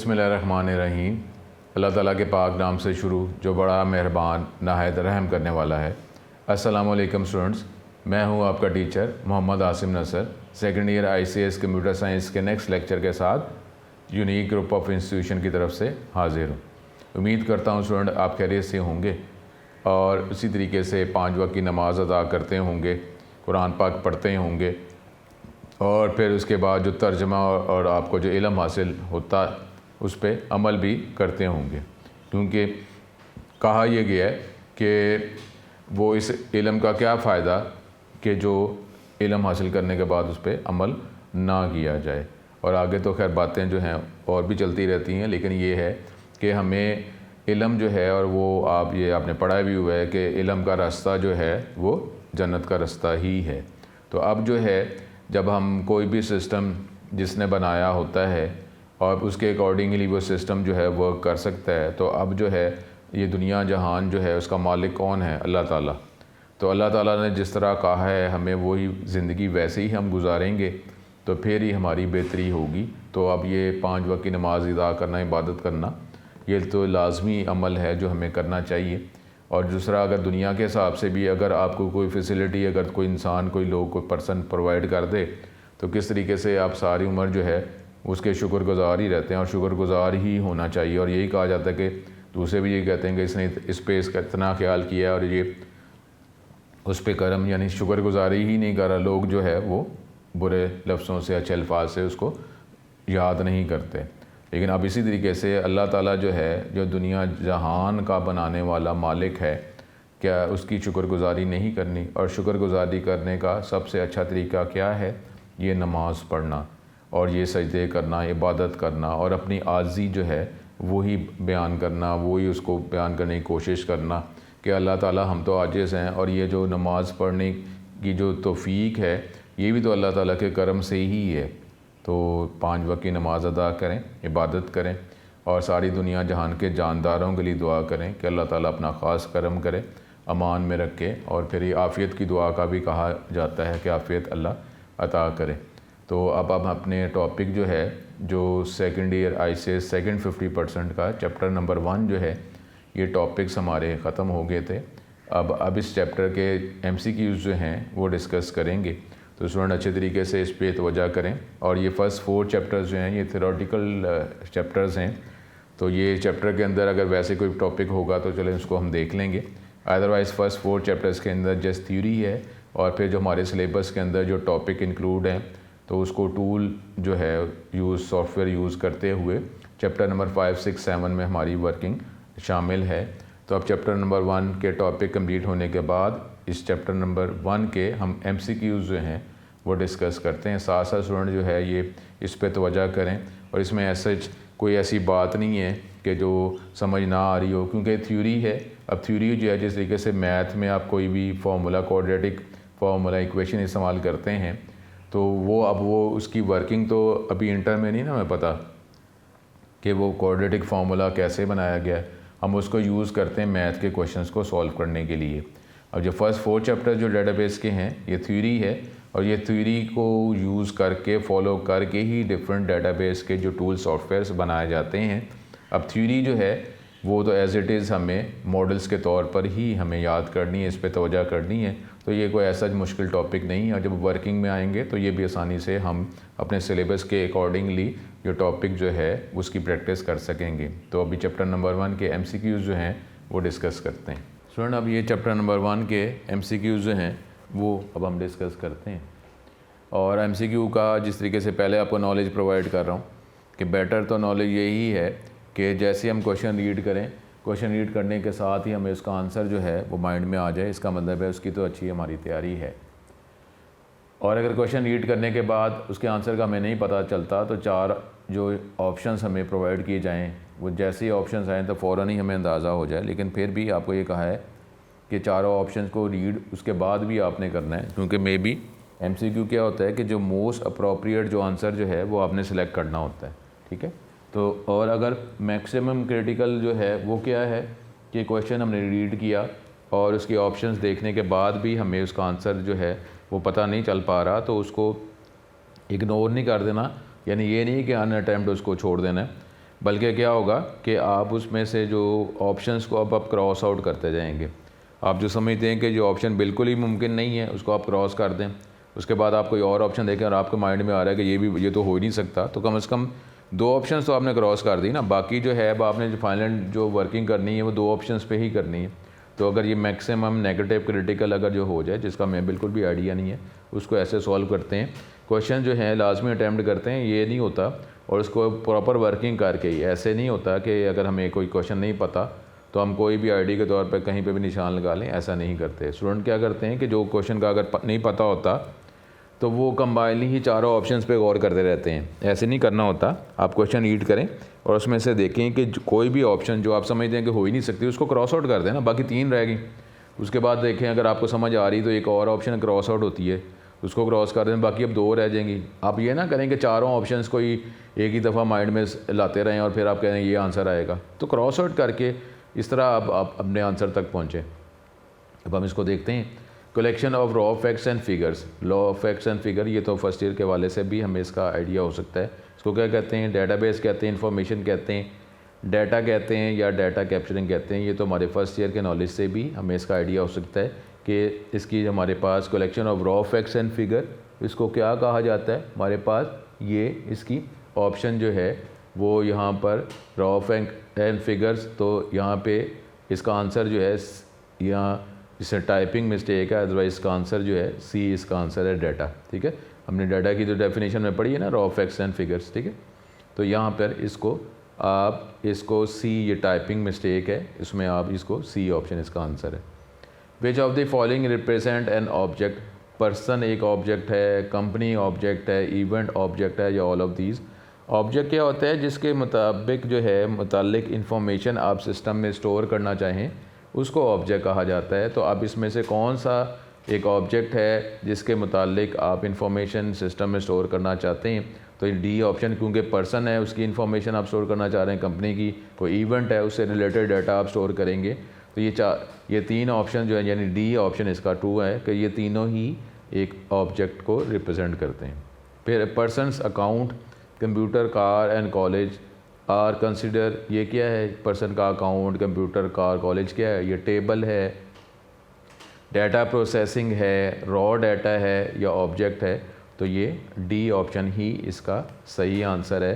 बिस्मिल्लाहिर्रहमानिर्रहीम। अल्लाह ताला के पाक नाम से शुरू जो बड़ा मेहरबान नहायत रहम करने वाला है। अस्सलामु अलैकुम स्टूडेंट्स, मैं हूं आपका teacher Mohammad Asim Nasar, second year ICS computer science के नेक्स्ट लेक्चर के साथ यूनिक ग्रुप ऑफ इंस्टीट्यूशन की तरफ से हाजिर हूँ। उम्मीद करता हूँ स्टूडेंट आप खैरियत से होंगे और उसी तरीके से 5 वक्त की नमाज़ अदा करते होंगे, कुरान पाक पढ़ते होंगे और फिर उसके बाद जो तर्जमा और आपको जो इल्म हासिल होता उस पर अमल भी करते होंगे, क्योंकि कहा यह गया है कि वो इस इल्म का क्या फ़ायदा कि जो इल्म हासिल करने के बाद उस पर अमल ना किया जाए। और आगे तो खैर बातें जो हैं और भी चलती रहती हैं, लेकिन ये है कि हमें इल्म जो है, और वो आपने पढ़ा भी हुआ है कि इल्म का रास्ता जो है वो जन्नत का रास्ता ही है। तो अब जो है जब हम कोई भी सिस्टम जिसने बनाया होता है और उसके अकॉर्डिंगली वो सिस्टम जो है वर्क कर सकता है, तो अब जो है ये दुनिया जहान जो है उसका मालिक कौन है? अल्लाह ताला। तो अल्लाह ताला ने जिस तरह कहा है हमें वही ज़िंदगी वैसे ही हम गुजारेंगे तो फिर ही हमारी बेहतरी होगी। तो अब ये 5 वक्त की नमाज अदा करना, इबादत करना, ये तो लाजमी अमल है जो हमें करना चाहिए। और दूसरा, अगर दुनिया के हिसाब से भी अगर आपको कोई फैसिलिटी, अगर कोई इंसान, कोई लोग, कोई पर्सन प्रोवाइड कर दे तो किस तरीके से आप सारी उम्र जो है उसके शुक्रगुज़ार ही रहते हैं और शुक्रगुज़ार ही होना चाहिए। और यही कहा जाता है कि दूसरे भी यही कहते हैं कि इसने इस पे इसका इतना ख्याल किया और ये उस पर करम, यानी शुक्रगुज़ारी ही नहीं कर रहा। लोग जो है वो बुरे लफ्ज़ों से, अच्छे अल्फाज से उसको याद नहीं करते। लेकिन अब इसी तरीके से अल्लाह ताला जो है, जो दुनिया जहान का बनाने वाला मालिक है, क्या उसकी शुक्रगुज़ारी नहीं करनी? और शुक्रगुज़ारी करने का सबसे अच्छा तरीका क्या है? ये नमाज़ पढ़ना और ये सजदे करना, इबादत करना और अपनी आज़ी जो है वही बयान करना, वही उसको बयान करने की कोशिश करना कि अल्लाह ताला हम तो आजिज़ हैं। और ये जो नमाज़ पढ़ने की जो तौफ़ीक है ये भी तो अल्लाह ताला के करम से ही है। तो 5 वक्त की नमाज़ अदा करें, इबादत करें और सारी दुनिया जहान के जानदारों के लिए दुआ करें कि अल्लाह ताला अपना ख़ास करम करे, अमान में रखे। और फिर ये आफ़ियत की दुआ का भी कहा जाता है कि आफ़ियत अल्लाह अता करे। तो अब हम अपने टॉपिक जो है, जो सेकंड ईयर ICS सेकंड 50% का चैप्टर नंबर 1 जो है, ये टॉपिक्स हमारे ख़त्म हो गए थे। अब इस चैप्टर के MCQs जो हैं वो डिस्कस करेंगे। तो स्टूडेंट अच्छे तरीके से इस पे तवज्जो करें। और ये फ़र्स्ट 4 चैप्टर्स जो हैं ये थ्योरेटिकल चैप्टर्स हैं। तो ये चैप्टर के अंदर अगर वैसे कोई टॉपिक होगा तो चलें उसको हम देख लेंगे। अदरवाइज़ फ़र्स्ट 4 चैप्टर्स के अंदर जस्ट थ्योरी है और फिर जो हमारे सिलेबस के अंदर जो टॉपिक इंक्लूड हैं तो उसको टूल जो है सॉफ्टवेयर यूज़ करते हुए चैप्टर नंबर 5, 6, 7 में हमारी वर्किंग शामिल है। तो अब चैप्टर नंबर 1 के टॉपिक कंप्लीट होने के बाद इस चैप्टर नंबर 1 के हम MCQs जो हैं वो डिस्कस करते हैं। साथ साथ स्टूडेंट जो है ये इस पे तवज्जो करें और इसमें ऐसा कोई ऐसी बात नहीं है कि जो समझ ना आ रही हो, क्योंकि थ्योरी है। अब थ्योरी जो है, जिस तरीके से मैथ में आप कोई भी फार्मूला, क्वाड्रेटिक फार्मूला, इक्वेशन इस्तेमाल करते हैं तो वो उसकी वर्किंग तो अभी इंटर में नहीं ना हमें पता कि वो क्वाड्रेटिक फार्मूला कैसे बनाया गया है। हम उसको यूज़ करते हैं मैथ के क्वेश्चंस को सॉल्व करने के लिए। अब जो फर्स्ट 4 चैप्टर जो डेटाबेस के हैं ये थ्योरी है और ये थ्योरी को यूज़ करके, फॉलो करके ही डिफरेंट डेटाबेस के जो टूल सॉफ्टवेयर्स बनाए जाते हैं। अब थ्योरी जो है वो तो एज़ इट इज़ हमें मॉडल्स के तौर पर ही हमें याद करनी है, इस पर तवज्जो करनी है। तो ये कोई ऐसा मुश्किल टॉपिक नहीं है और जब वर्किंग में आएंगे तो ये भी आसानी से हम अपने सिलेबस के अकॉर्डिंगली जो टॉपिक जो है उसकी प्रैक्टिस कर सकेंगे। तो अभी चैप्टर नंबर 1 के MCQs जो हैं वो डिस्कस करते हैं। स्टूडेंट अब ये चैप्टर नंबर 1 के MCQs जो हैं वो अब हम डिस्कस करते हैं। और MCQ का जिस तरीके से पहले आपको नॉलेज प्रोवाइड कर रहा हूँ कि बेटर तो नॉलेज यही है कि जैसे हम क्वेश्चन रीड करें, क्वेश्चन रीड करने के साथ ही हमें उसका आंसर जो है वो माइंड में आ जाए, इसका मतलब है उसकी तो अच्छी हमारी तैयारी है। और अगर क्वेश्चन रीड करने के बाद उसके आंसर का हमें नहीं पता चलता तो 4 जो ऑप्शंस हमें प्रोवाइड किए जाएँ वो जैसे ही ऑप्शंस आएँ तो फ़ौरन ही हमें अंदाज़ा हो जाए। लेकिन फिर भी आपको ये कहा है कि चारों ऑप्शंस को रीड उसके बाद भी आपने करना है, क्योंकि मे बी MCQ क्या होता है कि जो मोस्ट अप्रोप्रिएट जो आंसर जो है वो आपने सेलेक्ट करना होता है, ठीक है। तो और अगर मैक्सिमम क्रिटिकल जो है वो क्या है कि क्वेश्चन हमने रीड किया और उसके ऑप्शंस देखने के बाद भी हमें उसका आंसर जो है वो पता नहीं चल पा रहा तो उसको इग्नोर नहीं कर देना, यानी ये नहीं कि अन अटैम्प्ट उसको छोड़ देना है। बल्कि क्या होगा कि आप उसमें से जो ऑप्शंस को अब आप क्रॉस आउट करते जाएंगे। आप जो समझते हैं कि जो ऑप्शन बिल्कुल ही मुमकिन नहीं है उसको आप क्रॉस कर दें, उसके बाद आप कोई और ऑप्शन देखें और आपके माइंड में आ रहा है कि ये तो हो ही नहीं सकता, तो कम से कम 2 ऑप्शंस तो आपने क्रॉस कर दी ना। बाकी जो है अब आपने जो फाइनल जो वर्किंग करनी है वो 2 ऑप्शंस पे ही करनी है। तो अगर ये मैक्सिमम नेगेटिव क्रिटिकल अगर जो हो जाए, जिसका मैं बिल्कुल भी आइडिया नहीं है, उसको ऐसे सॉल्व करते हैं। क्वेश्चन जो है लाजमी अटैम्प्ट करते हैं, ये नहीं होता, और उसको प्रॉपर वर्किंग करके ही, ऐसे नहीं होता कि अगर हमें कोई क्वेश्चन नहीं पता तो हम कोई भी आईडी के तौर पर कहीं पे भी निशान लगा लें, ऐसा नहीं करते। स्टूडेंट क्या करते हैं कि जो क्वेश्चन का अगर नहीं पता होता तो वो कंबाइनली ही चारों ऑप्शंस पे गौर करते रहते हैं। ऐसे नहीं करना होता, आप क्वेश्चन रीड करें और उसमें से देखें कि कोई भी ऑप्शन जो आप समझते हैं कि हो ही नहीं सकती उसको क्रॉस आउट कर दें ना, बाकी 3 रह गई। उसके बाद देखें अगर आपको समझ आ रही तो एक और ऑप्शन क्रॉस आउट होती है, उसको क्रॉस कर दें, बाकी अब 2 रह जाएंगी। आप ये ना करें कि चारों ऑप्शंस को ही एक ही दफ़ा माइंड में लाते रहें और फिर आप कह रहे हैं ये आंसर आएगा, तो क्रॉस आउट करके इस तरह आप अपने आंसर तक पहुँचें। अब हम इसको देखते हैं, collection of raw facts and figures. Law facts and figure, ये तो फर्स्ट ईयर के वाले से भी हमें इसका आइडिया हो सकता है। इसको क्या कहते हैं? डेटाबेस कहते हैं, इंफॉर्मेशन कहते हैं, डाटा कहते हैं या डाटा कैप्चरिंग कहते हैं। ये तो हमारे फर्स्ट ईयर के नॉलेज से भी हमें इसका आइडिया हो सकता है कि इसकी हमारे पास collection of raw facts and figure, इसको क्या कहा जाता है? हमारे पास ये इसकी ऑप्शन जो है वो यहाँ पर रॉ फैक्ट एंड फिगर्स, तो यहाँ पे इसका आंसर जो है यहाँ इससे टाइपिंग मिस्टेक है, अदरवाइज इसका आंसर जो है सी, इसका आंसर है डाटा। ठीक है, हमने डाटा की जो डेफिनेशन में पढ़ी है ना, रॉ फैक्ट्स एंड फिगर्स। ठीक है, तो यहाँ पर इसको सी, ये टाइपिंग मिस्टेक है, इसमें आप इसको सी ऑप्शन इसका आंसर है। Which of the following represent an object? Person एक ऑब्जेक्ट है, कंपनी ऑब्जेक्ट है, इवेंट ऑब्जेक्ट है, या ऑल ऑफ दीज। ऑब्जेक्ट क्या होता है? जिसके मुताबिक जो है मुतालिक इन्फॉर्मेशन आप सिस्टम में स्टोर करना चाहें उसको ऑब्जेक्ट कहा जाता है। तो आप इसमें से कौन सा एक ऑब्जेक्ट है जिसके मुतालिक आप इंफॉर्मेशन सिस्टम में स्टोर करना चाहते हैं? तो डी ऑप्शन, क्योंकि पर्सन है उसकी इन्फॉर्मेशन आप स्टोर करना चाह रहे हैं, कंपनी की कोई इवेंट है उससे रिलेटेड डाटा आप स्टोर करेंगे। तो ये 3 ऑप्शन जो है, यानी डी ऑप्शन इसका 2 है कि ये तीनों ही एक ऑब्जेक्ट को रिप्रेजेंट करते हैं। फिर persons account, computer, car and college are consider, ये क्या है? पर्सन का अकाउंट, कंप्यूटर, कार, कॉलेज क्या है? ये टेबल है, डाटा प्रोसेसिंग है, रॉ डाटा है या ऑब्जेक्ट है? तो ये डी ऑप्शन ही इसका सही आंसर है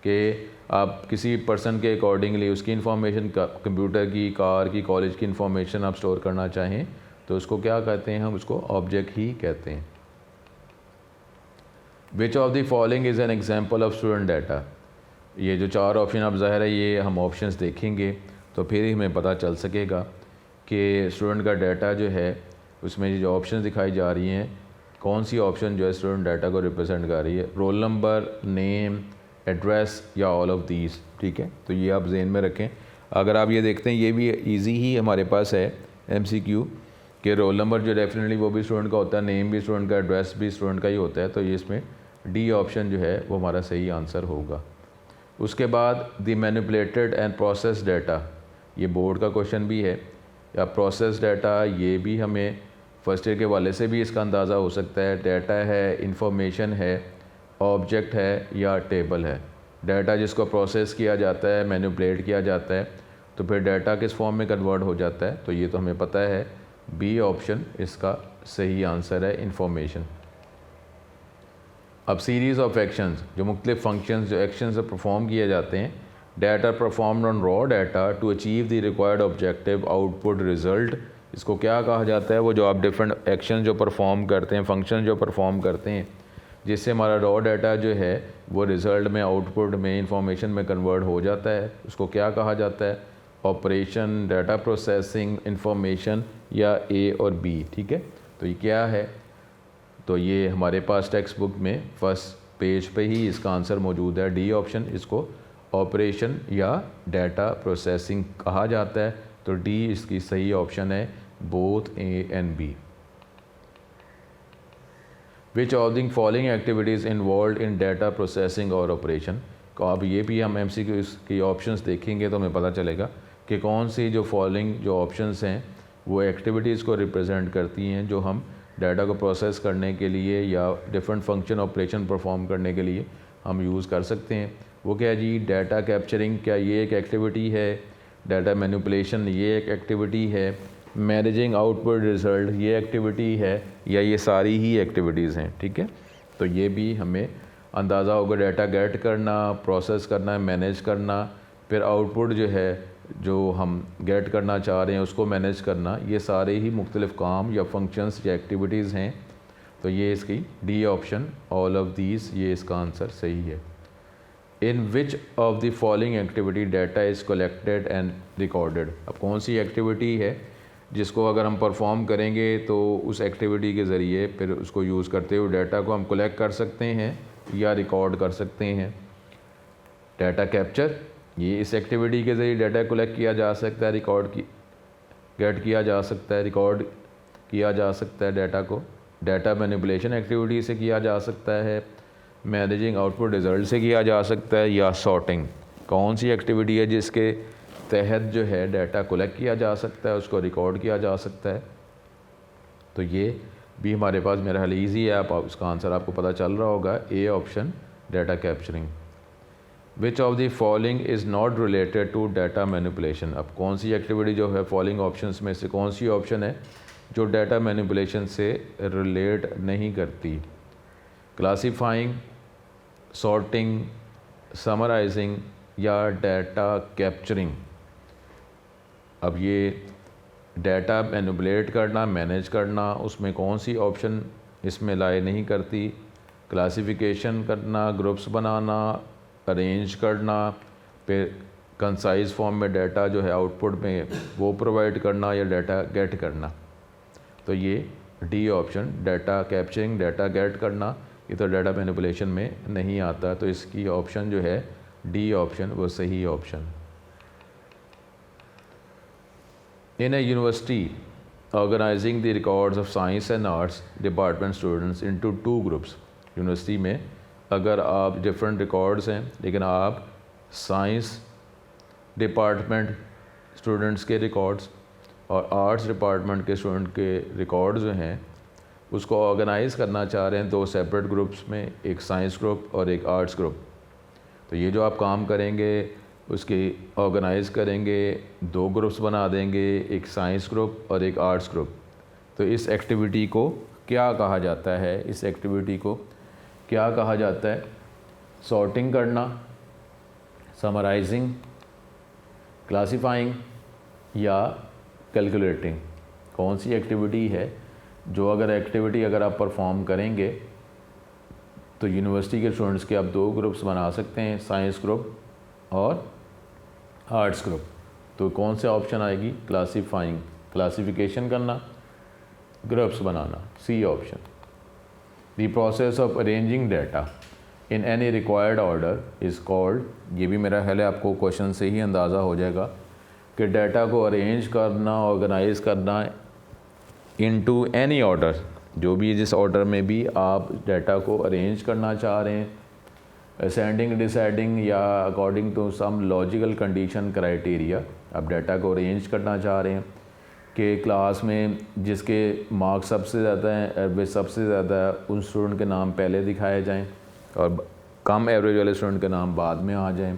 कि आप किसी पर्सन के अकॉर्डिंगली उसकी इन्फॉर्मेशन, कंप्यूटर की, कार की, कॉलेज की इन्फॉर्मेशन आप स्टोर करना चाहें तो उसको क्या कहते हैं? हम उसको ऑब्जेक्ट ही कहते हैं। विच of the following is an example of student data? ये जो 4 ऑप्शन अब ज़ाहिर है ये हम ऑप्शंस देखेंगे तो फिर ही हमें पता चल सकेगा कि स्टूडेंट का डाटा जो है उसमें जो ऑप्शंस दिखाई जा रही हैं कौन सी ऑप्शन जो है स्टूडेंट डाटा को रिप्रेजेंट कर रही है। रोल नंबर, नेम, एड्रेस या ऑल ऑफ दीज। ठीक है, तो ये आप जहन में रखें। अगर आप ये देखते हैं ये भी इजी ही हमारे पास है MCQ कि रोल नंबर जो डेफिनेटली वो भी स्टूडेंट का होता है, नेम भी स्टूडेंट का, एड्रेस भी स्टूडेंट का ही होता है। तो ये इसमें डी ऑप्शन जो है वो हमारा सही आंसर होगा। उसके बाद the manipulated and process data, ये बोर्ड का क्वेश्चन भी है, या प्रोसेस डाटा, ये भी हमें फर्स्ट ईयर के वाले से भी इसका अंदाज़ा हो सकता है। डाटा है, इंफॉर्मेशन है, ऑब्जेक्ट है या टेबल है। डाटा जिसको प्रोसेस किया जाता है, मैनिपुलेट किया जाता है, तो फिर डाटा किस फॉर्म में कन्वर्ट हो जाता है? तो ये तो हमें पता है, बी ऑप्शन इसका सही आंसर है, इंफॉर्मेशन। अब सीरीज़ ऑफ एक्शंस, जो मुख्तलिफ फंक्शंस जो एक्शंस परफॉर्म किए जाते हैं, data performed on raw data to achieve the required objective output result, इसको क्या कहा जाता है? वो जो आप डिफरेंट एक्शन जो परफॉर्म करते हैं, फंक्शन जो परफॉर्म करते हैं, जिससे हमारा रॉ डाटा जो है वो रिज़ल्ट में, आउटपुट में, इंफॉर्मेशन में कन्वर्ट हो जाता है, उसको क्या कहा जाता है? ऑपरेशन, डाटा प्रोसेसिंग, इंफॉर्मेशन या ए और बी। ठीक है, तो ये क्या है? तो ये हमारे पास टेक्स्ट बुक में फर्स्ट पेज पे ही इसका आंसर मौजूद है, डी ऑप्शन, इसको ऑपरेशन या डाटा प्रोसेसिंग कहा जाता है। तो डी इसकी सही ऑप्शन है, both A and B. Which of the following activities involve in data processing और ऑपरेशन? तो अब ये भी हम MCQ की ऑप्शंस देखेंगे तो हमें पता चलेगा कि कौन सी जो फॉलोइंग जो ऑप्शंस हैं वो एक्टिविटीज़ को रिप्रेजेंट करती हैं जो हम डाटा को प्रोसेस करने के लिए या डिफरेंट फंक्शन ऑपरेशन परफॉर्म करने के लिए हम यूज़ कर सकते हैं। वो क्या है जी, डाटा कैप्चरिंग, क्या ये एक एक्टिविटी है? डाटा मैनिपुलेशन ये एक एक्टिविटी है? मैनेजिंग आउटपुट रिज़ल्ट ये एक्टिविटी है, या ये सारी ही एक्टिविटीज़ हैं? ठीक है, तो ये भी हमें अंदाज़ा होगा। डाटा गेट करना, प्रोसेस करना, मैनेज करना, फिर आउटपुट जो है जो हम गेट करना चाह रहे हैं उसको मैनेज करना, ये सारे ही मुख्तलिफ़ काम या फंक्शंस या एक्टिविटीज़ हैं। तो ये इसकी D option, all of these, ये इसका आंसर सही है। In which of the following activity data is collected and recorded. अब कौन सी एक्टिविटी है जिसको अगर हम परफॉर्म करेंगे तो उस एक्टिविटी के ज़रिए फिर उसको यूज़ करते हुए डाटा को हम कलेक्ट कर सकते हैं या रिकॉर्ड कर सकते हैं? डाटा कैप्चर, ये इस एक्टिविटी के ज़रिए डाटा कलेक्ट किया जा सकता है, गेट किया जा सकता है, रिकॉर्ड किया जा सकता है डाटा को। डाटा मैनिपुलेशन एक्टिविटी से किया जा सकता है, मैनेजिंग आउटपुट रिज़ल्ट से किया जा सकता है, या सॉर्टिंग। कौन सी एक्टिविटी है जिसके तहत जो है डाटा कलेक्ट किया जा सकता है, उसको रिकॉर्ड किया जा सकता है? तो ये भी हमारे पास मेरा ख्याल ईजी है, आप उसका आंसर आपको पता चल रहा होगा, A option, data capturing. Which of the following is not related to data manipulation. अब कौन सी एक्टिविटी जो है फॉलोइंग ऑप्शंस में से कौन सी ऑप्शन है जो डाटा मैनिपुलेशन से रिलेट नहीं करती? क्लासीफाइंग, सॉर्टिंग, समराइजिंग, या डाटा कैप्चरिंग। अब ये डाटा मैनिपुलेट करना, मैनेज करना, उसमें कौन सी ऑप्शन इसमें लाए नहीं करती? क्लासिफिकेशन करना, ग्रुप्स बनाना, अरेंज करना, फिर कंसाइज फॉर्म में डाटा जो है आउटपुट में वो प्रोवाइड करना, या डाटा गेट करना? तो ये D option, data capturing, data get करना, ये तो डाटा मैनिपुलेशन में नहीं आता, तो इसकी ऑप्शन जो है डी ऑप्शन वो सही option. In a university organizing the records of science and arts department students into 2 groups. University में अगर आप डिफरेंट रिकॉर्ड्स हैं लेकिन आप साइंस डिपार्टमेंट स्टूडेंट्स के रिकॉर्ड्स और आर्ट्स डिपार्टमेंट के स्टूडेंट के रिकॉर्ड्स जो हैं उसको ऑर्गेनाइज़ करना चाह रहे हैं 2 सेपरेट ग्रुप्स में, एक साइंस ग्रुप और एक आर्ट्स ग्रुप। तो ये जो आप काम करेंगे उसके ऑर्गेनाइज़ करेंगे, 2 ग्रुप्स बना देंगे, एक साइंस ग्रुप और एक आर्ट्स ग्रुप। तो इस एक्टिविटी को क्या कहा जाता है? इस एक्टिविटी को क्या कहा जाता है? सॉर्टिंग करना, समराइजिंग, क्लासीफाइंग, या कैलकुलेटिंग? कौन सी एक्टिविटी है जो अगर आप परफॉर्म करेंगे तो यूनिवर्सिटी के स्टूडेंट्स के आप 2 ग्रुप्स बना सकते हैं, साइंस ग्रुप और आर्ट्स ग्रुप। तो कौन से ऑप्शन आएगी? क्लासीफाइंग, क्लासिफिकेशन करना, ग्रुप्स बनाना, C option. The process of arranging data in any required order is called. ये भी मेरा ख्याल है आपको क्वेश्चन से ही अंदाज़ा हो जाएगा कि डाटा को अरेंज करना, ऑर्गेनाइज़ करना इनटू एनी ऑर्डर, जो भी जिस ऑर्डर में भी आप डाटा को अरेंज करना चाह रहे हैं, असेंडिंग, डिसेंडिंग, या according to some logical condition criteria, आप डाटा को अरेंज करना चाह रहे हैं कि क्लास में जिसके मार्क्स सबसे ज़्यादा हैं, एवरेज सबसे ज़्यादा है, उन स्टूडेंट के नाम पहले दिखाए जाएं और कम एवरेज वाले स्टूडेंट के नाम बाद में आ जाएं।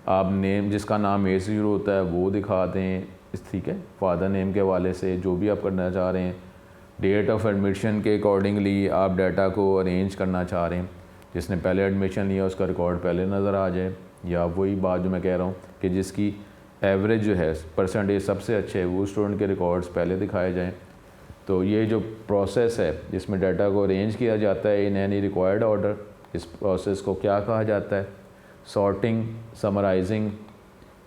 आप नेम जिसका नाम ए से शुरू होता है वो दिखा दें, ठीक है, फादर नेम के हवाले से जो भी आप करना चाह रहे हैं। डेट ऑफ एडमिशन के अकॉर्डिंगली आप डाटा को अरेंज करना चाह रहे हैं, जिसने पहले एडमिशन लिया उसका रिकॉर्ड पहले नज़र आ जाए, या वही बात जो मैं कह रहा हूँ कि जिसकी एवरेज जो है परसेंटेज सबसे अच्छे है वो स्टूडेंट के रिकॉर्ड्स पहले दिखाए जाएं। तो ये जो प्रोसेस है जिसमें डाटा को अरेंज किया जाता है इन एनी रिक्वायर्ड ऑर्डर, इस प्रोसेस को क्या कहा जाता है? सॉर्टिंग, समराइजिंग,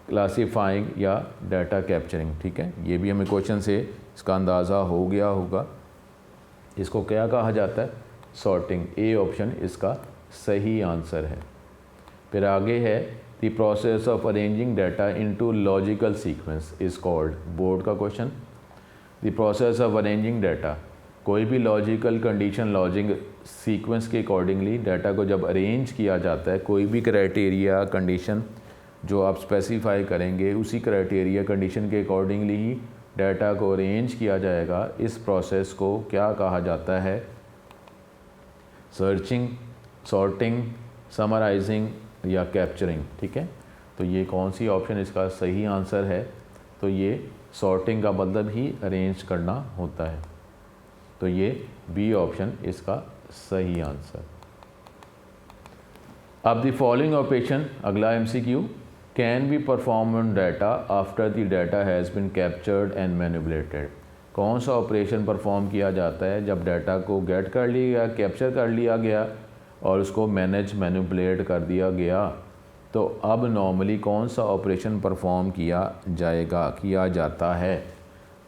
क्लासीफाइंग, या डाटा कैप्चरिंग। ठीक है, ये भी हमें क्वेश्चन से इसका अंदाज़ा हो गया होगा। इसको क्या कहा जाता है? सॉर्टिंग, ए ऑप्शन इसका सही आंसर है। फिर आगे है the process of arranging data into logical sequence is called. Board का question. The process of arranging data, कोई भी लॉजिकल कंडीशन लॉजिक सीक्वेंस के अकॉर्डिंगली डाटा को जब अरेंज किया जाता है, कोई भी क्राइटेरिया कंडीशन जो आप स्पेसिफाई करेंगे उसी क्राइटेरिया कंडीशन के अकॉर्डिंगली ही डाटा को अरेंज किया जाएगा। इस प्रोसेस को क्या कहा जाता है? सर्चिंग, सॉर्टिंग, समराइजिंग या कैप्चरिंग, ठीक है। तो ये कौन सी ऑप्शन इसका सही आंसर है? तो ये सॉर्टिंग का मतलब ही अरेंज करना होता है। तो ये बी ऑप्शन इसका सही आंसर। अब द फॉलोइंग ऑपरेशन, अगला MCQ, can be perform on data after the data has been captured and manipulated. कौन सा ऑपरेशन परफॉर्म किया जाता है जब डाटा को गेट कर लिया, कैप्चर कर लिया गया और उसको मैनिपुलेट कर दिया गया? तो अब नॉर्मली कौन सा ऑपरेशन परफॉर्म किया जाता है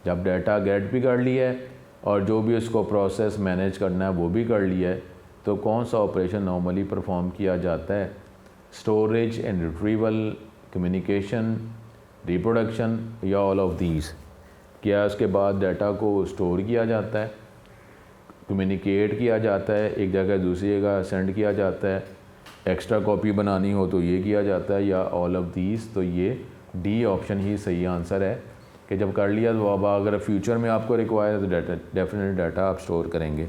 जब डाटा गेट भी कर लिया है और जो भी उसको प्रोसेस मैनेज करना है वो भी कर लिया है? तो कौन सा ऑपरेशन नॉर्मली परफॉर्म किया जाता है? Storage and retrieval, communication, reproduction या ऑल ऑफ दीज? क्या उसके बाद डाटा को स्टोर किया जाता है, कम्युनिकेट किया जाता है, एक जगह दूसरी जगह सेंड किया जाता है, एक्स्ट्रा कॉपी बनानी हो तो ये किया जाता है, या ऑल ऑफ दीज? तो ये डी ऑप्शन ही सही आंसर है कि जब कर लिया तो अब अगर फ्यूचर में आपको रिक्वायर है तो डाटा डेफिनेट डाटा आप स्टोर करेंगे।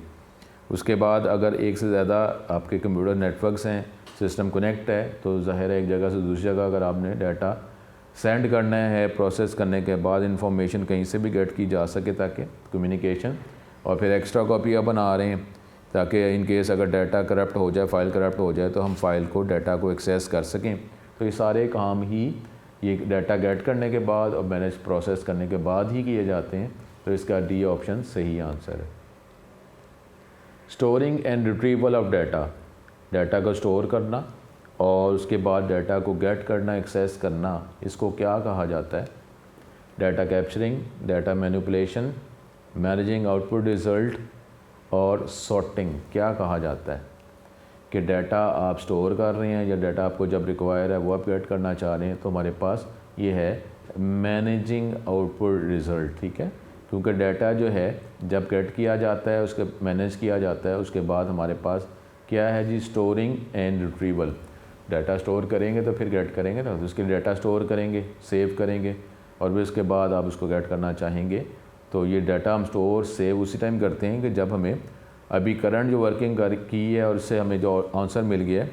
उसके बाद अगर एक से ज़्यादा आपके कंप्यूटर नेटवर्क्स हैं, सिस्टम कनेक्ट है, तो ज़ाहिर है एक जगह से दूसरी जगह अगर आपने डाटा सेंड करना है, प्रोसेस करने के बाद इंफॉर्मेशन कहीं से भी गेट की जा सके ताकि कम्युनिकेशन, और फिर एक्स्ट्रा कॉपी आप बना रहे हैं ताकि इन केस अगर डाटा करप्ट हो जाए, फ़ाइल करप्ट हो जाए तो हम फ़ाइल को, डाटा को एक्सेस कर सकें। तो ये सारे काम ही ये डाटा गेट करने के बाद और मैनेज प्रोसेस करने के बाद ही किए जाते हैं। तो इसका डी ऑप्शन सही आंसर है। Storing and retrieval of data, data को स्टोर करना और उसके बाद डाटा को गेट करना, एक्सेस करना, इसको क्या कहा जाता है? Data capturing, data manipulation, managing output result और सॉर्टिंग क्या कहा जाता है? कि डाटा आप स्टोर कर रहे हैं या डाटा आपको जब रिक्वायर है वो आप गेट करना चाह रहे हैं, तो हमारे पास ये है मैनेजिंग आउटपुट रिज़ल्ट, ठीक है। क्योंकि डाटा जो है जब गेट किया जाता है, उसके मैनेज किया जाता है, उसके बाद हमारे पास क्या है जी? Storing and retrieval. Data store करेंगे तो फिर गेट करेंगे ना, तो उसके डाटा स्टोर करेंगे, सेव करेंगे और फिर उसके बाद आप उसको गेट करना चाहेंगे। तो ये डाटा हम स्टोर सेव उसी टाइम करते हैं कि जब हमें अभी करंट जो वर्किंग की है और उससे हमें जो आंसर मिल गया है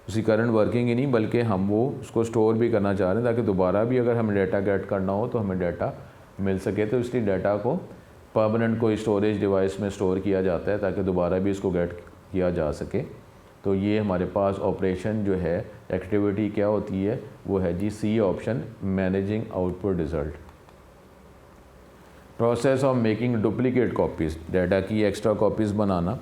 उसी करंट वर्किंग ही नहीं बल्कि हम वो उसको स्टोर भी करना चाह रहे हैं ताकि दोबारा भी अगर हमें डाटा गेट करना हो तो हमें डाटा मिल सके। तो इसलिए डाटा को परमानेंट कोई स्टोरेज डिवाइस में स्टोर किया जाता है ताकि दोबारा भी इसको गेट किया जा सके। तो ये हमारे पास ऑपरेशन जो है, एक्टिविटी क्या होती है, वो है जी C option, managing output result. Process of making duplicate copies, data की एक्स्ट्रा कॉपीज़ बनाना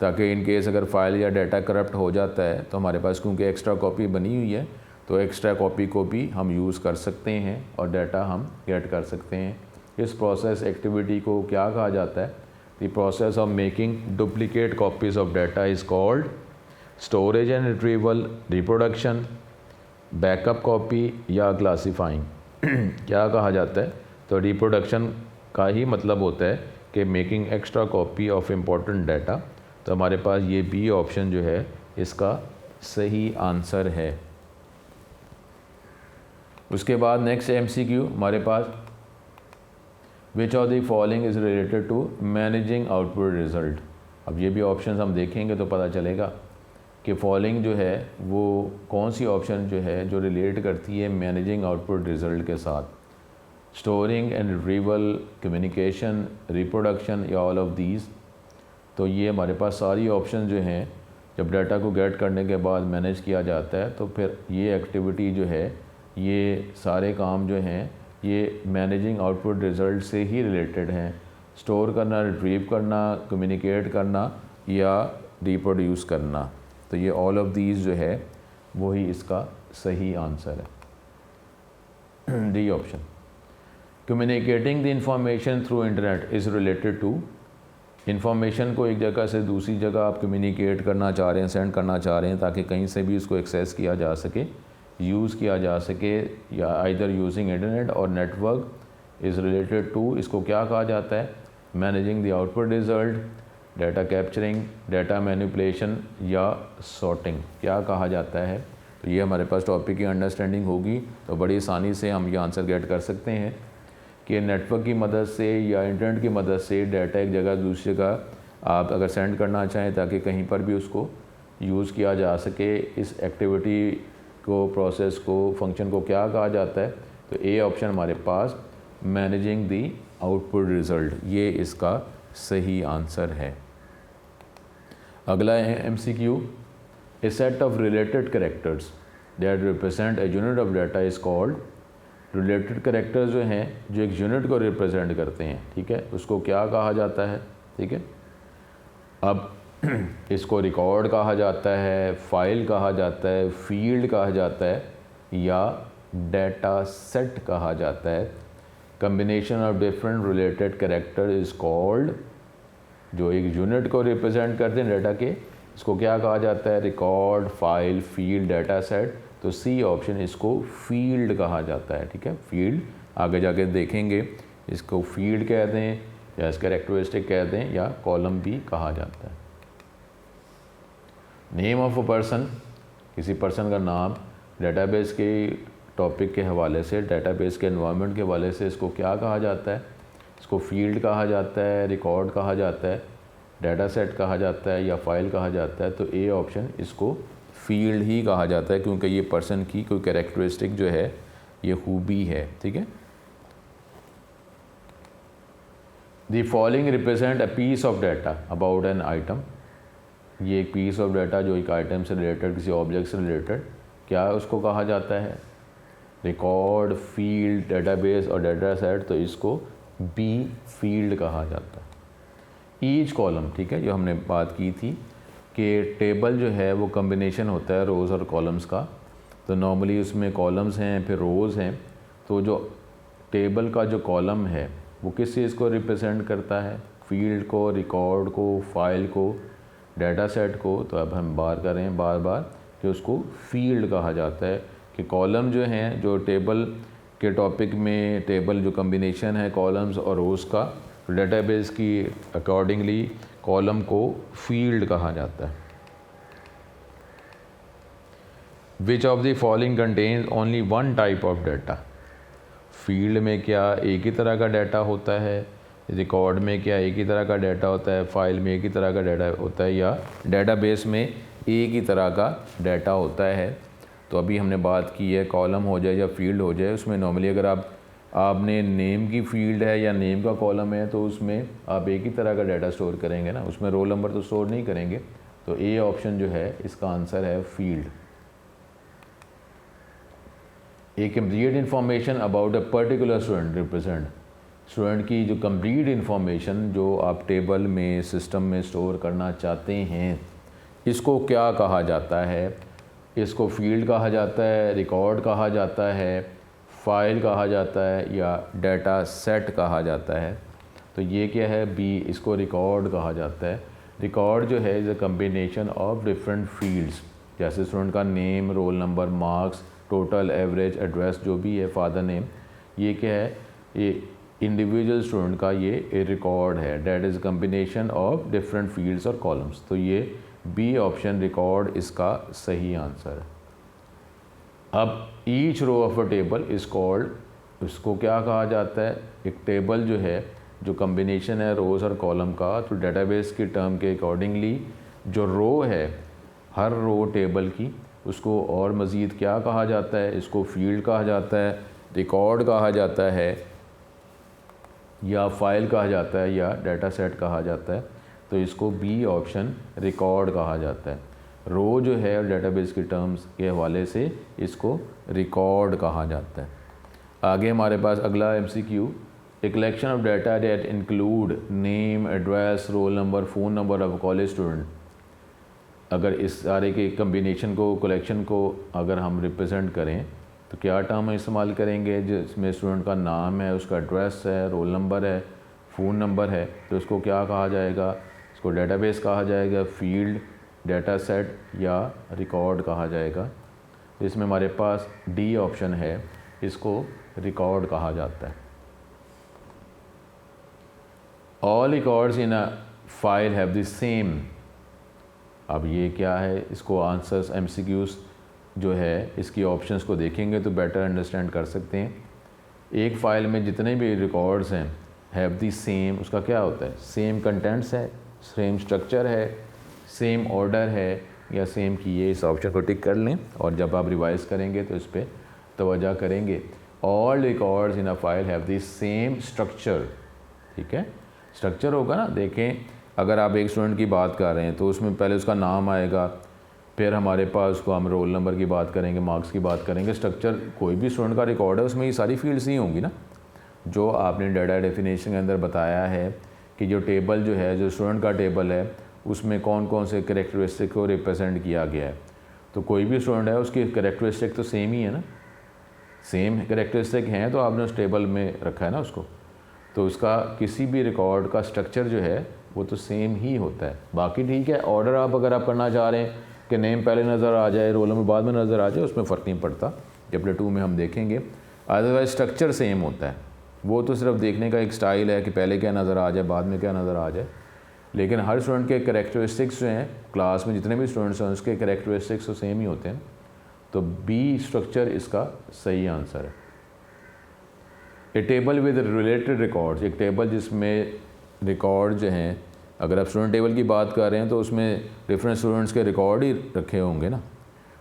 ताकि इन केस अगर फाइल या डाटा करप्ट हो जाता है तो हमारे पास क्योंकि एक्स्ट्रा कॉपी बनी हुई है तो एक्स्ट्रा कॉपी को भी हम यूज़ कर सकते हैं और डाटा हम गेट कर सकते हैं। इस प्रोसेस एक्टिविटी को क्या कहा जाता है? The process of making duplicate copies of data is called storage and retrieval, reproduction, backup copy या क्लासीफाइंग। क्या कहा जाता है? तो रिप्रोडक्शन का ही मतलब होता है कि making extra copy of important data. तो हमारे पास ये बी ऑप्शन जो है इसका सही आंसर है। उसके बाद नेक्स्ट MCQ हमारे पास, which of the following is related to managing output result. अब ये भी ऑप्शन हम देखेंगे तो पता चलेगा कि फॉलोइंग जो है वो कौन सी ऑप्शन जो है जो रिलेट करती है मैनेजिंग आउटपुट रिज़ल्ट के साथ। Storing and retrieval, communication, reproduction या ऑल ऑफ दीज। तो ये हमारे पास सारी ऑप्शन जो हैं जब डाटा को गेट करने के बाद मैनेज किया जाता है तो फिर ये एक्टिविटी जो है, ये सारे काम जो हैं ये मैनेजिंग आउटपुट रिज़ल्ट से ही रिलेटेड हैं। स्टोर करना, रिट्रीव करना, कम्युनिकेट करना या रिप्रोड्यूस करना। तो ये ऑल ऑफ दीज जो है वही इसका सही आंसर है, D option. Communicating the information through internet is related to, information को एक जगह से दूसरी जगह आप कम्युनिकेट करना चाह रहे हैं, सेंड करना चाह रहे हैं ताकि कहीं से भी उसको एक्सेस किया जा सके, यूज़ किया जा सके, या आइदर यूजिंग इंटरनेट और नेटवर्क इज़ रिलेटेड टू, इसको क्या कहा जाता है? Managing the output result, data capturing, data manipulation या सॉर्टिंग क्या कहा जाता है? तो ये हमारे पास टॉपिक की अंडरस्टैंडिंग होगी तो बड़ी आसानी से हम ये आंसर गेट कर सकते हैं कि नेटवर्क की मदद से या इंटरनेट की मदद से डाटा एक जगह दूसरी जगह आप अगर सेंड करना चाहें ताकि कहीं पर भी उसको यूज़ किया जा सके, इस एक्टिविटी को, प्रोसेस को, फंक्शन को क्या कहा जाता है? तो ए ऑप्शन हमारे पास मैनेजिंग दी आउटपुट रिज़ल्ट, ये इसका सही आंसर है। अगला है MCQ, A set of related characters that represent a unit of data is called. Related characters जो हैं जो एक यूनिट को रिप्रेजेंट करते हैं, ठीक है, उसको क्या कहा जाता है? ठीक है, अब इसको रिकॉर्ड कहा जाता है, फाइल कहा जाता है, फील्ड कहा जाता है या डाटा सेट कहा जाता है। Combination of different related character is called, जो एक यूनिट को रिप्रेजेंट करते हैं डाटा के, इसको क्या कहा जाता है? Record, file, field, data set. तो सी ऑप्शन, इसको फील्ड कहा जाता है। ठीक है, फील्ड आगे जाके देखेंगे, इसको फील्ड कहते हैं या इस कैरेक्टरिस्टिक कहते हैं या कॉलम भी कहा जाता है। नेम ऑफ अ पर्सन, किसी पर्सन का नाम, डेटाबेस के टॉपिक के हवाले से, डेटाबेस के एनवायरनमेंट के हवाले से इसको क्या कहा जाता है? इसको फील्ड कहा जाता है, रिकॉर्ड कहा जाता है, डाटा सेट कहा जाता है या फाइल कहा जाता है। तो ए ऑप्शन, इसको फील्ड ही कहा जाता है क्योंकि ये पर्सन की कोई कैरेक्टरिस्टिक जो है, ये खूबी है। ठीक है, the following represent a piece of data about an item. ये एक पीस ऑफ डाटा जो एक आइटम से रिलेटेड, किसी ऑब्जेक्ट से रिलेटेड, क्या उसको कहा जाता है? रिकॉर्ड, फील्ड, डेटाबेस और डाटा सेट। तो इसको बी फील्ड कहा जाता है। ईच कॉलम, ठीक है, जो हमने बात की थी कि टेबल जो है वो कम्बिनेशन होता है रोज़ और कॉलम्स का। तो नॉर्मली उसमें कॉलम्स हैं, फिर रोज़ हैं। तो जो टेबल का जो कॉलम है वो किस चीज़ को रिप्रेजेंट करता है? फील्ड को, रिकॉर्ड को, फाइल को, डाटा सेट को। तो अब हम बात कर रहे हैं बार बार कि उसको फील्ड कहा जाता है कि कॉलम जो हैं, जो टेबल के टॉपिक में टेबल जो कम्बिनेशन है कॉलम्स और रोज़ का, डेटाबेस की अकॉर्डिंगली कॉलम को फील्ड कहा जाता है। Which of the following contains only one type of data. Field में क्या एक ही तरह का डाटा होता है? रिकॉर्ड में क्या एक ही तरह का डाटा होता है? फाइल में एक ही तरह का डाटा होता है या डेटाबेस में एक ही तरह का डाटा होता है? तो अभी हमने बात की है कॉलम हो जाए या फील्ड हो जाए, उसमें नॉर्मली अगर आपने नेम की फील्ड है या नेम का कॉलम है तो उसमें आप एक ही तरह का डाटा स्टोर करेंगे ना, उसमें रोल नंबर तो स्टोर नहीं करेंगे। तो ए ऑप्शन जो है इसका आंसर है field. A complete information about a particular student represent. Student की जो कंप्लीट इन्फॉर्मेशन जो आप टेबल में, सिस्टम में स्टोर करना चाहते हैं, इसको क्या कहा जाता है? इसको फील्ड कहा जाता है, रिकॉर्ड कहा जाता है, फाइल कहा जाता है या डाटा सेट कहा जाता है? तो ये क्या है? बी, इसको रिकॉर्ड कहा जाता है। रिकॉर्ड जो है is a combination of different fields, जैसे स्टूडेंट का name, roll number, marks, total, average, address जो भी है, फादर नेम। ये क्या है? ये इंडिविजुअल स्टूडेंट का ये रिकॉर्ड है, that is combination of different fields और कॉलम्स। तो ये बी ऑप्शन, रिकॉर्ड, इसका सही आंसर है। अब each row of a table is called, इसको क्या कहा जाता है? एक टेबल जो है, जो कम्बिनेशन है रोज़ और कॉलम का, तो डेटाबेस की टर्म के अकॉर्डिंगली जो रो है, हर रो टेबल की, उसको और मज़ीद क्या कहा जाता है? इसको फील्ड कहा जाता है, रिकॉर्ड कहा जाता है या फाइल कहा जाता है या डाटा सेट कहा जाता है। तो इसको बी ऑप्शन, रिकॉर्ड कहा जाता है। रो जो है डेटाबेस की टर्म्स के हवाले से इसको रिकॉर्ड कहा जाता है। आगे हमारे पास अगला MCQ, a collection of data that include name, address, roll number, phone number of college student. अगर इस सारे के कम्बिनेशन को, कलेक्शन को अगर हम रिप्रेजेंट करें तो क्या टर्म इस्तेमाल करेंगे? जिसमें स्टूडेंट का नाम है, उसका एड्रेस है, रोल नंबर है, फ़ोन नंबर है, तो इसको क्या कहा जाएगा? इसको डेटाबेस कहा जाएगा, फील्ड, डाटा सेट या रिकॉर्ड कहा जाएगा। इसमें हमारे पास डी ऑप्शन है, इसको रिकॉर्ड कहा जाता है। All records in a file have the same. अब ये क्या है? इसको आंसर्स, एमसीक्यूज़ जो है इसकी ऑप्शंस को देखेंगे तो बेटर अंडरस्टैंड कर सकते हैं। एक फ़ाइल में जितने भी रिकॉर्ड्स हैं, हैव द सेम, उसका क्या होता है? सेम कंटेंट्स है, सेम स्ट्रक्चर है, सेम ऑर्डर है, या सेम कीजिए, इस ऑप्शन को टिक कर लें और जब आप रिवाइज करेंगे तो इस पर तवज्जो करेंगे। All records in a file have the same structure, ठीक है। स्ट्रक्चर होगा ना, देखें अगर आप एक स्टूडेंट की बात कर रहे हैं तो उसमें पहले उसका नाम आएगा, फिर हमारे पास उसको हम रोल नंबर की बात करेंगे, मार्क्स की बात करेंगे। स्ट्रक्चर कोई भी स्टूडेंट का रिकॉर्ड है उसमें ये सारी फील्ड्स ही होंगी ना, जो आपने डाटा डेफिनेशन के अंदर बताया है कि जो टेबल जो है, जो स्टूडेंट का टेबल है, उसमें कौन कौन से कैरेक्टरिस्टिक को रिप्रेजेंट किया गया है। तो कोई भी स्टूडेंट है उसकी कैरेक्टरिस्टिक तो सेम ही है ना, सेम कैरेक्टरिस्टिक हैं तो आपने उस टेबल में रखा है ना उसको, तो उसका किसी भी रिकॉर्ड का स्ट्रक्चर जो है वो तो सेम ही होता है। बाकी ठीक है, ऑर्डर आप अगर आप करना चाह रहे हैं कि नेम पहले नज़र आ जाए, रोल नंबर बाद में नज़र आ जाए, उसमें फ़र्क नहीं पड़ता, चैप्टर 2 में हम देखेंगे। अदरवाइज स्ट्रक्चर सेम होता है, वो तो सिर्फ देखने का एक स्टाइल है कि पहले क्या नज़र आ जाए बाद में क्या नज़र आ जाए। लेकिन हर स्टूडेंट के कैरेक्टरिस्टिक्स जो हैं, क्लास में जितने भी स्टूडेंट्स हैं उसके कैरेक्टरिस्टिक्स तो सेम ही होते हैं। तो बी स्ट्रक्चर इसका सही आंसर है। ए टेबल विद रिलेटेड रिकॉर्ड्स, एक टेबल जिसमें रिकॉर्ड जो हैं, अगर आप स्टूडेंट टेबल की बात कर रहे हैं तो उसमें डिफरेंट स्टूडेंट्स के रिकॉर्ड ही रखे होंगे ना।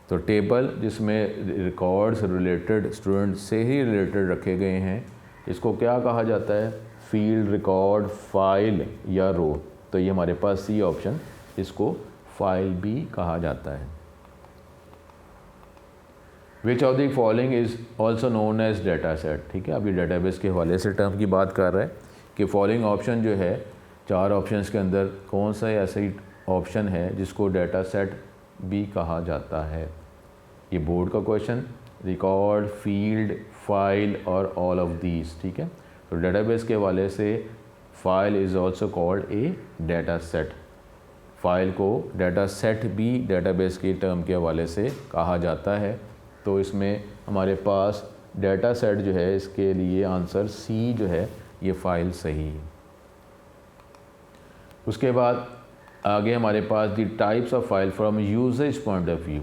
तो टेबल जिसमें रिकॉर्ड्स रिलेटेड स्टूडेंट से ही रिलेटेड रखे गए हैं, इसको क्या कहा जाता है? फील्ड, रिकॉर्ड, फाइल या रो। तो ये हमारे पास सी ऑप्शन, इसको फाइल भी कहा जाता है। Which of the following is also known as data set, ठीक है। अभी डाटाबेस के हवाले से टर्म की बात कर रहे हैं कि फॉलोइंग ऑप्शन जो है, 4 ऑप्शंस के अंदर कौन सा ऐसा ही ऑप्शन है जिसको डाटा सेट भी कहा जाता है। ये बोर्ड का क्वेश्चन, रिकॉर्ड, फील्ड, फाइल और ऑल ऑफ दीज, ठीक है। तो डाटाबेस के हवाले से file is also called a data set. File को डाटा सेट भी डाटाबेस के टर्म के हवाले से कहा जाता है। तो इसमें हमारे पास डाटा सेट जो है, इसके लिए आंसर सी जो है, ये फाइल सही है। उसके बाद आगे हमारे पास the types of file from usages point of view.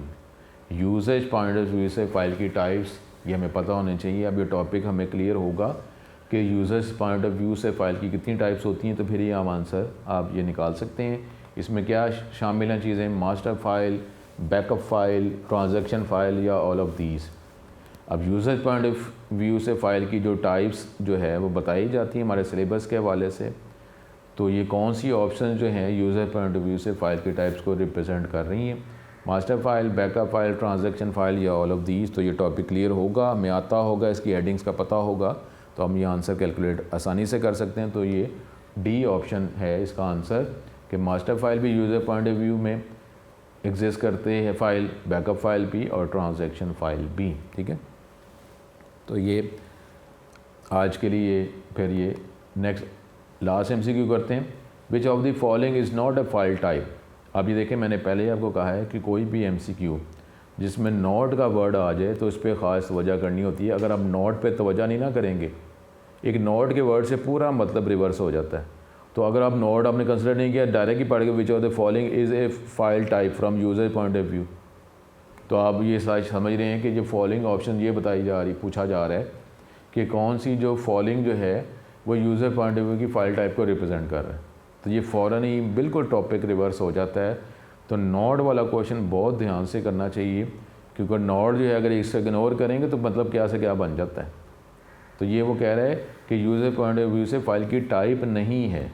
Usages point of view से फ़ाइल की टाइप्स ये हमें पता होने चाहिए। अब ये टॉपिक हमें क्लियर होगा कि यूजेज पॉइंट ऑफ व्यू से फ़ाइल की कितनी टाइप्स होती हैं, तो फिर ये आम आंसर आप ये निकाल सकते हैं। इसमें क्या शामिल हैं चीज़ें? Master file, backup file, transaction file या ऑल ऑफ दीज। अब यूज़र पॉइंट ऑफ व्यू से फ़ाइल की जो टाइप्स जो है वो बताई जाती हैं हमारे सिलेबस के हवाले से। तो ये कौन सी ऑप्शन जो हैं यूज़र पॉइंट ऑफ व्यू से फ़ाइल की टाइप्स को रिप्रेजेंट कर रही हैं? Master file, backup file, transaction file या ऑल ऑफ दीज। तो ये टॉपिक क्लियर होगा, हमें आता होगा, इसकी हेडिंग्स का पता होगा, तो हम ये आंसर कैलकुलेट आसानी से कर सकते हैं। तो ये डी ऑप्शन है इसका आंसर कि मास्टर फाइल भी यूज़र पॉइंट ऑफ व्यू में एग्जिस्ट करते हैं फ़ाइल, बैकअप फाइल भी और ट्रांजैक्शन फाइल भी, ठीक है। तो ये आज के लिए फिर ये नेक्स्ट लास्ट MCQ करते हैं। विच of the following is not a file type. अब ये देखें, मैंने पहले ही आपको कहा है कि कोई भी MCQ जिसमें नॉट का वर्ड आ जाए तो इस पर ख़ास तवज्जो करनी होती है। अगर आप नॉट पे तवज्जो नहीं ना करेंगे, एक नॉट के वर्ड से पूरा मतलब रिवर्स हो जाता है। तो अगर आप नॉट आपने कंसिडर नहीं किया, डायरेक्ट ही पढ़ के विच of the following is a file type from user point of view, तो आप ये समझ रहे हैं कि जो फॉलोइंग ऑप्शन ये पूछा जा रहा है कि कौन सी जो फॉलोइंग जो है वो यूज़र पॉइंट ऑफ व्यू की फ़ाइल टाइप को रिप्रेजेंट कर रहा है। तो ये फ़ौरन ही बिल्कुल टॉपिक रिवर्स हो जाता है। तो नॉट वाला क्वेश्चन बहुत ध्यान से करना चाहिए, क्योंकि नॉट जो है अगर इससे इग्नोर करेंगे तो मतलब क्या से क्या बन जाता है। तो ये वो कह रहा है कि यूज़र पॉइंट ऑफ व्यू से फ़ाइल की टाइप नहीं है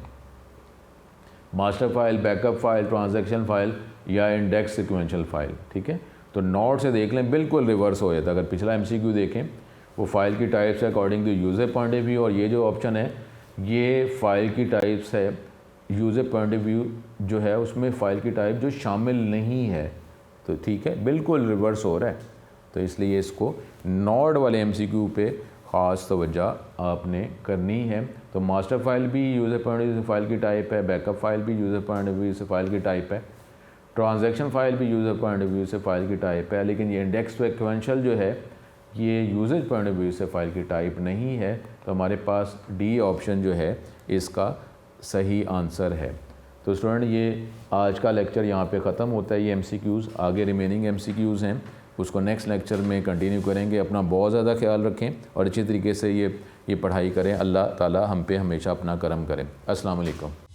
master file, backup file, transaction file या इंडेक्स सिक्वेंशियल फाइल, ठीक है। तो नॉट से देख लें, बिल्कुल रिवर्स हो जाता है। अगर पिछला MCQ देखें, वो फाइल की टाइप्स है according to user point of view, और ये जो ऑप्शन है ये फ़ाइल की टाइप्स है यूज़र पॉइंट ऑफ व्यू जो है उसमें फ़ाइल की टाइप जो शामिल नहीं है। तो ठीक है, बिल्कुल रिवर्स हो रहा है। तो इसलिए इसको नॉट वाले MCQ पे ख़ास तवज्जो आपने करनी है। तो मास्टर फाइल भी यूज़र पॉइंट ऑफ व्यू से फ़ाइल की टाइप है, बैकअप फाइल भी यूज़र पॉइंट ऑफ व्यू से फ़ाइल की टाइप है, ट्रांजैक्शन फाइल भी यूज़र पॉइंट ऑफ व्यू से फ़ाइल की टाइप है। लेकिन ये इंडेक्स सिक्वेंशियल जो है ये यूज़र पॉइंट ऑफ व्यू से फ़ाइल की टाइप नहीं है। तो हमारे पास डी ऑप्शन जो है इसका सही आंसर है। तो स्टूडेंट, ये आज का लेक्चर यहाँ पे ख़त्म होता है। ये MCQs, आगे रिमेनिंग MCQs हैं, उसको नेक्स्ट लेक्चर में कंटिन्यू करेंगे। अपना बहुत ज़्यादा ख्याल रखें और अच्छी तरीके से ये पढ़ाई करें। अल्लाह ताला हम पे हमेशा अपना करम करें। अस्सलाम वालेकुम।